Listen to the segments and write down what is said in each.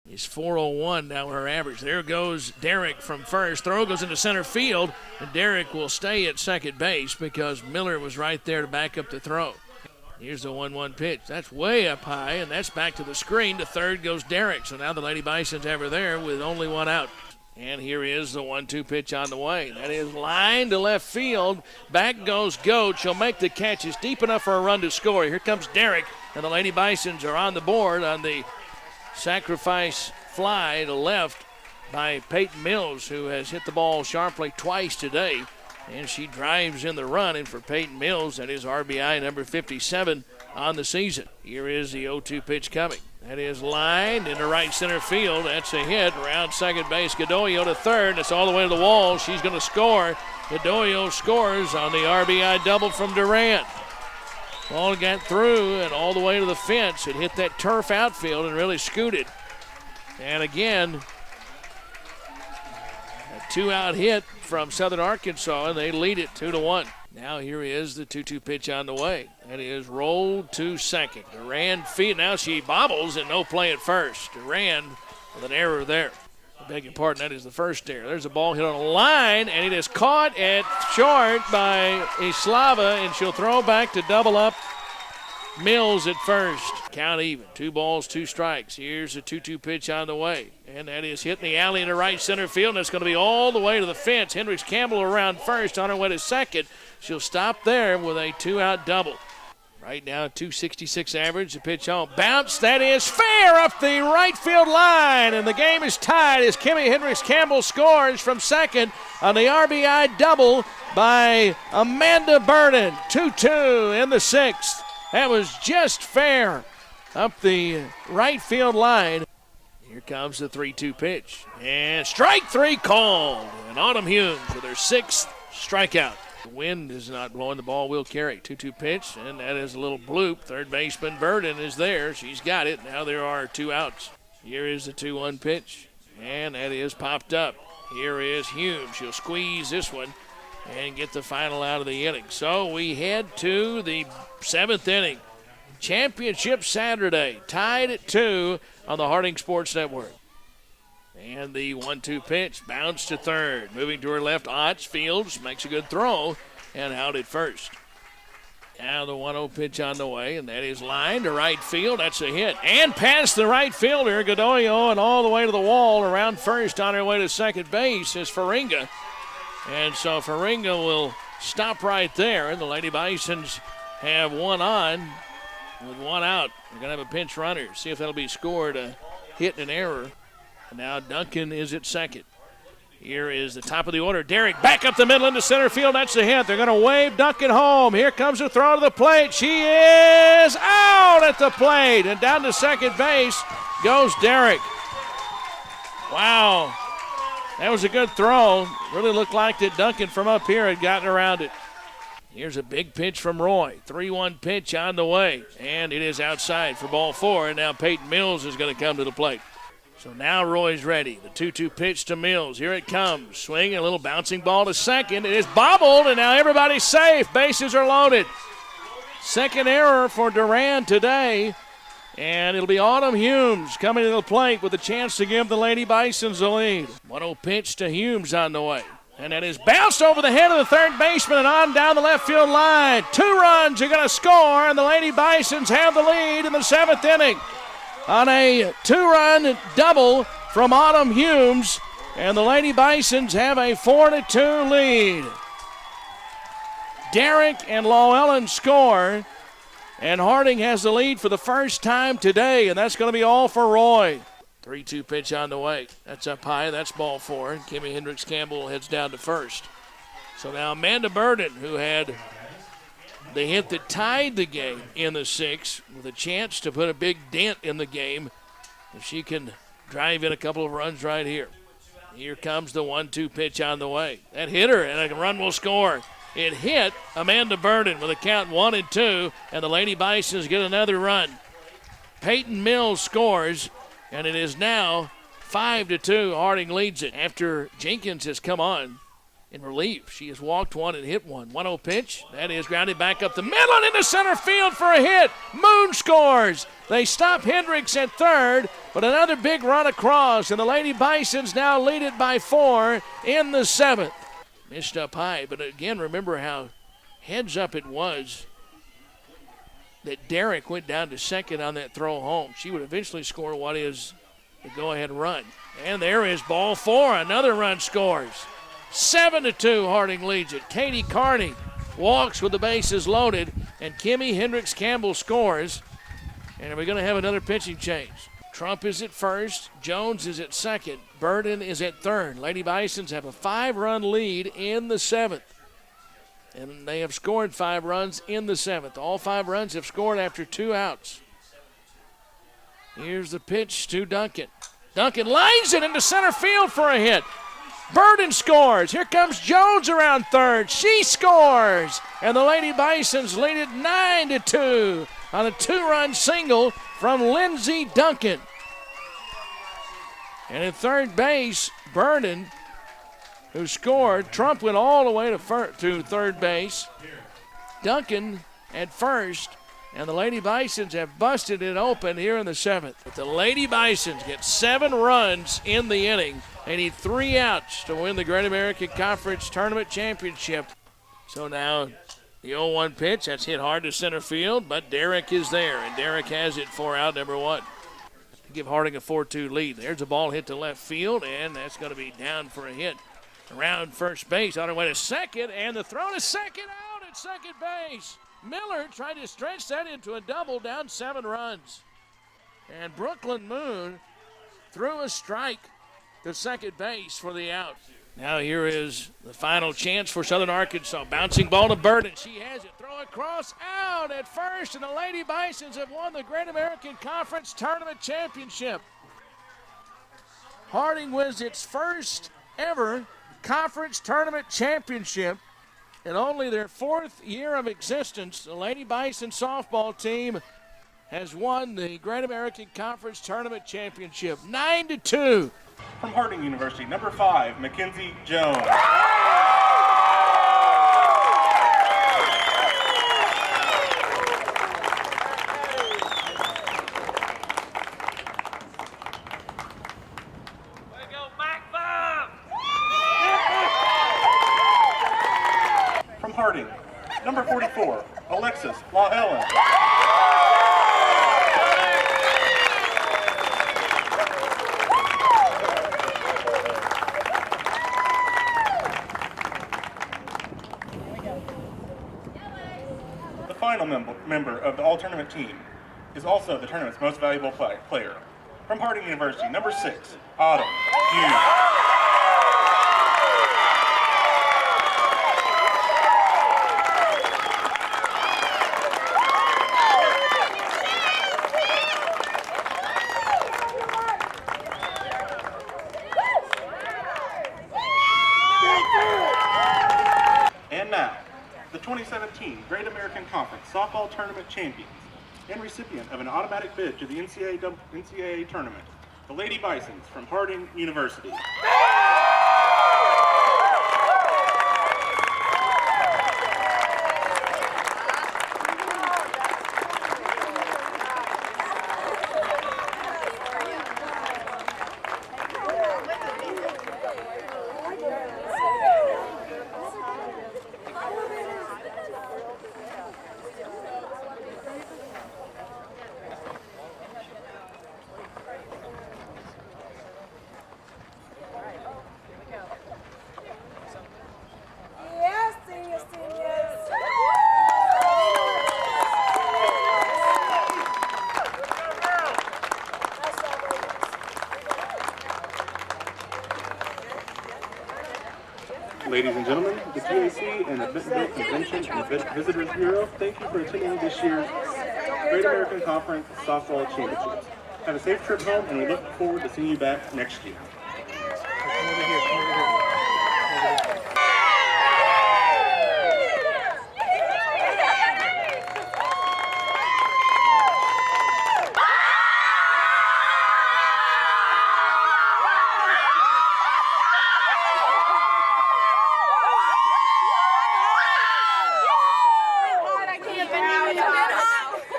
is 401 now her average. There goes Derrick from first. Throw goes into center field, and Derrick will stay at second base because Miller was right there to back up the throw. Here's the 1-1 pitch. That's way up high, and that's back to the screen. To third goes Derrick. So now the Lady Bisons have her there with only one out. And here is the 1-2 pitch on the way. That is line to left field. Back goes Goat. She'll make the catch. It's deep enough for a run to score. Here comes Derrick, and the Lady Bisons are on the board on the sacrifice fly to left by Peyton Mills, who has hit the ball sharply twice today. And she drives in the run, and for Peyton Mills, that is RBI number 57 on the season. Here is the 0-2 pitch coming. That is lined into right center field. That's a hit around second base. Godoyo to third. That's all the way to the wall. She's going to score. Godoyo scores on the RBI double from Durant. Ball got through and all the way to the fence. It hit that turf outfield and really scooted. And again, a two-out hit from Southern Arkansas, and they lead it 2-1. Now here is the 2-2 pitch on the way. That is rolled to second. Duran feet. Now she bobbles and no play at first. Duran with an error there. I beg your pardon, that is the first error. There's a ball hit on a line, and it is caught at short by Islava, and she'll throw back to double up Mills at first. Count even. 2 balls, 2 strikes. Here's a 2-2 pitch on the way. And that is hit in the alley into right center field, and it's going to be all the way to the fence. Hendricks Campbell around first on her way to second. She'll stop there with a 2-out double. Right now, 266 average. The pitch on. Bounce. That is fair up the right field line. And the game is tied as Kimmy Hendricks Campbell scores from second on the RBI double by Amanda Burden. 2-2 in the 6th. That was just fair up the right field line. Here comes the 3-2 pitch. And strike 3 called. And Autumn Humes with her 6th strikeout. The wind is not blowing. The ball will carry. 2-2 pitch, and that is a little bloop. Third baseman Burden is there. She's got it. Now there are 2 outs. Here is the 2-1 pitch, and that is popped up. Here is Humes. She'll squeeze this one and get the final out of the inning. So we head to the 7th inning. Championship Saturday, tied at 2 on the Harding Sports Network. And the 1-2 pitch, bounce to third. Moving to her left, Otts fields, makes a good throw, and out at first. Now the 1-0 pitch on the way, and that is lined to right field. That's a hit. And past the right fielder, Godoyo, and all the way to the wall. Around first on her way to second base is Faringa. And so Faringa will stop right there, and the Lady Bisons have one on with 1 out. They're going to have a pinch runner. See if that'll be scored, a hit and an error. Now Duncan is at second. Here is the top of the order. Derrick back up the middle into center field. That's the hit. They're going to wave Duncan home. Here comes the throw to the plate. She is out at the plate. And down to second base goes Derrick. Wow. That was a good throw. Really looked like that Duncan from up here had gotten around it. Here's a big pitch from Roy. 3-1 pitch on the way. And it is outside for ball 4. And now Peyton Mills is going to come to the plate. So now Roy's ready. The 2-2 pitch to Mills. Here it comes. Swing, a little bouncing ball to second. It is bobbled, and now everybody's safe. Bases are loaded. Second error for Duran today. And it'll be Autumn Humes coming to the plate with a chance to give the Lady Bisons the lead. 1-0 pitch to Humes on the way. And that is bounced over the head of the third baseman and on down the left field line. 2 runs are going to score, and the Lady Bisons have the lead in the 7th inning. On a 2-run double from Autumn Humes, and the Lady Bisons have a 4-2 lead. Derrick and Llewellyn score, and Harding has the lead for the first time today, and that's going to be all for Roy. 3-2 pitch on the way. That's up high. That's ball 4. And Kimmy Hendricks Campbell heads down to first. So now Amanda Burden, who had the hit that tied the game in the 6th, with a chance to put a big dent in the game if she can drive in a couple of runs right here. Here comes the 1-2 pitch on the way. That hit her, and a run will score. It hit Amanda Burden with a count 1-2, and the Lady Bisons get another run. Peyton Mills scores, and it is now 5-2. Harding leads it after Jenkins has come on. in relief. She has walked one and hit one. 1-0 pitch. That is grounded back up the middle and into center field for a hit. Moon scores. They stop Hendricks at third, but another big run across, and the Lady Bisons now lead it by 4 in the 7th. Missed up high, but again, remember how heads up it was that Derrick went down to second on that throw home. She would eventually score what is the go-ahead run. And there is ball 4. Another run scores. 7-2, Harding leads it. Katie Carney walks with the bases loaded, and Kimmy Hendricks Campbell scores. And we're going to have another pitching change. Trump is at first. Jones is at second. Burden is at third. Lady Bisons have a 5-run lead in the 7th. And they have scored 5 runs in the 7th. All 5 runs have scored after 2 outs. Here's the pitch to Duncan. Duncan lines it into center field for a hit. Burden scores. Here comes Jones around third. She scores. And the Lady Bisons lead it 9-2 on a 2-run single from Lindsey Duncan. And at third base, Burden, who scored. Trump went all the way to third base. Duncan at first. And the Lady Bisons have busted it open here in the 7th. But the Lady Bisons get 7 runs in the inning. They need 3 outs to win the Great American Conference Tournament Championship. So now the 0-1 pitch, that's hit hard to center field, but Derrick is there, and Derrick has it for out number 1. Give Harding a 4-2 lead. There's a ball hit to left field, and that's going to be down for a hit. Around first base, on her way to second, and the throw to second, out at second base. Miller tried to stretch that into a double, down 7 runs. And Brooklyn Moon threw a strike to second base for the out. Now here is the final chance for Southern Arkansas. Bouncing ball to Burden. She has it. Throw across, out at first, and the Lady Bisons have won the Great American Conference Tournament Championship. Harding wins its first ever conference tournament championship. In only their 4th year of existence, the Lady Bison softball team has won the Great American Conference Tournament Championship, 9-2. From Harding University, number 5, Mackenzie Jones. Way to go, Mac 5! From Harding, number 44, Alexis La Helen. The final member of the all-tournament team is also the tournament's most valuable player. From Harding University, number 6, Autumn Hughes. And now, the 2017 Great American Conference Softball Tournament champions and recipient of an automatic bid to the NCAA tournament, the Lady Bisons from Harding University. Ladies and gentlemen, the GAC and the Bentonville Convention and Visitors Bureau, thank you for attending this year's Great American Conference Softball Championships. Have a safe trip home, and we look forward to seeing you back next year.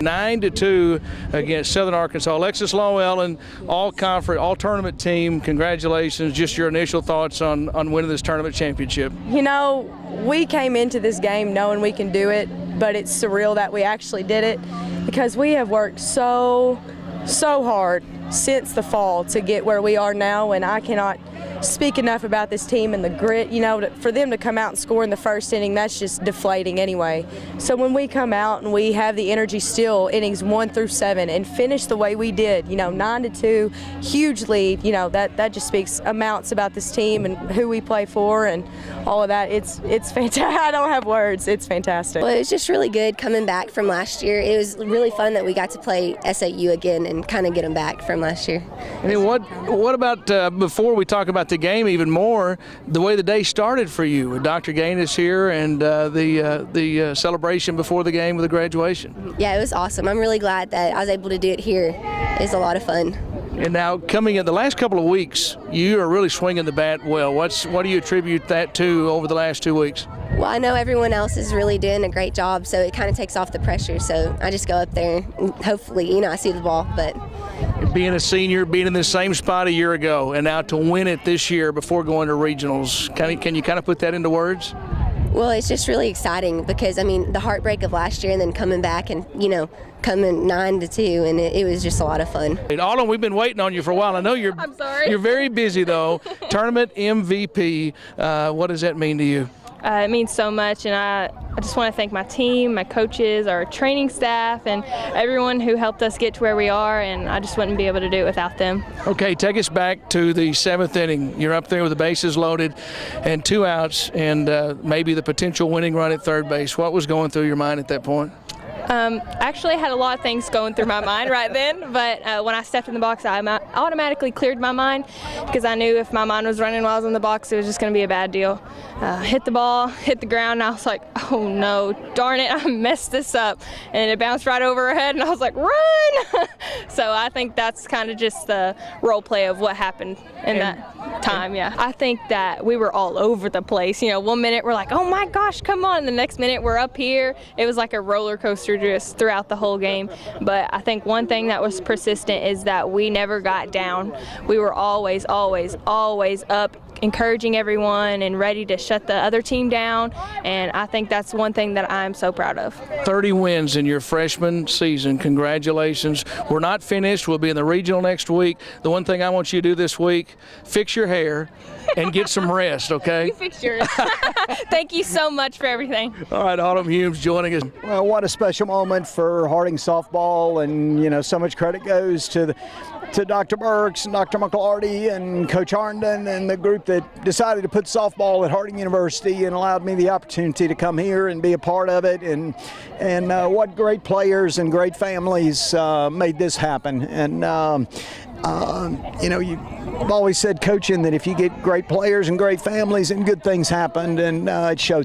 9-2 against Southern Arkansas. Alexis Lowell, all conference, all tournament team. Congratulations. Just your initial thoughts on winning this tournament championship. You know, we came into this game knowing we can do it, but it's surreal that we actually did it because we have worked so hard since the fall to get where we are now, and I cannot speak enough about this team and the grit. You know, for them to come out and score in the first inning, that's just deflating anyway. So when we come out and we have the energy still, innings 1 through 7, and finish the way we did, you know, 9-2, huge lead, you know, that just speaks amounts about this team and who we play for and all of that. It's fantastic. I don't have words. It's fantastic. Well, it was just really good coming back from last year. It was really fun that we got to play SAU again and kind of get them back from last year. I mean, what about before we talk about the game even more, the way the day started for you with Dr. Gaines here and the celebration before the game with the graduation? Yeah, it was awesome. I'm really glad that I was able to do it here. It was a lot of fun. And now coming in the last couple of weeks, you are really swinging the bat well. What do you attribute that to over the last 2 weeks? Well, I know everyone else is really doing a great job, so it kind of takes off the pressure. So I just go up there and hopefully, you know, I see the ball. But being a senior, being in the same spot a year ago, and now to win it this year before going to regionals, can you kind of put that into words? Well, it's just really exciting because, I mean, the heartbreak of last year and then coming back and, you know, coming 9-2, and it was just a lot of fun. Autumn, we've been waiting on you for a while. I know you're I'm sorry. You're very busy, though. Tournament MVP, what does that mean to you? It means so much, and I just want to thank my team, my coaches, our training staff, and everyone who helped us get to where we are, and I just wouldn't be able to do it without them. Okay, take us back to the 7th inning. You're up there with the bases loaded and 2 outs and maybe the potential winning run at third base. What was going through your mind at that point? Actually, I had a lot of things going through my mind right then, but when I stepped in the box, I automatically cleared my mind because I knew if my mind was running while I was in the box, it was just going to be a bad deal. Hit the ball, hit the ground, and I was like, oh no, darn it, I messed this up. And it bounced right over her head, and I was like, run! So I think that's kind of just the role play of what happened in that time, yeah. I think that we were all over the place. You know, one minute we're like, oh my gosh, come on. And the next minute we're up here. It was like a roller coaster just throughout the whole game. But I think one thing that was persistent is that we never got down. We were always up, encouraging everyone and ready to shut the other team down, and I think that's one thing that I'm so proud of. 30 wins in your freshman season. Congratulations. We're not finished. We'll be in the regional next week. The one thing I want you to do this week, fix your hair and get some rest, okay? You fix yours. Thank you so much for everything. All right, Autumn Humes joining us. Well, what a special moment for Harding softball, and you know, so much credit goes to Dr. Burks and Dr. McLarty and Coach Arndon and the group that decided to put softball at Harding University and allowed me the opportunity to come here and be a part of it. And what great players and great families made this happen. And you know, you've always said, coaching, that if you get great players and great families, and good things happen, and it shows.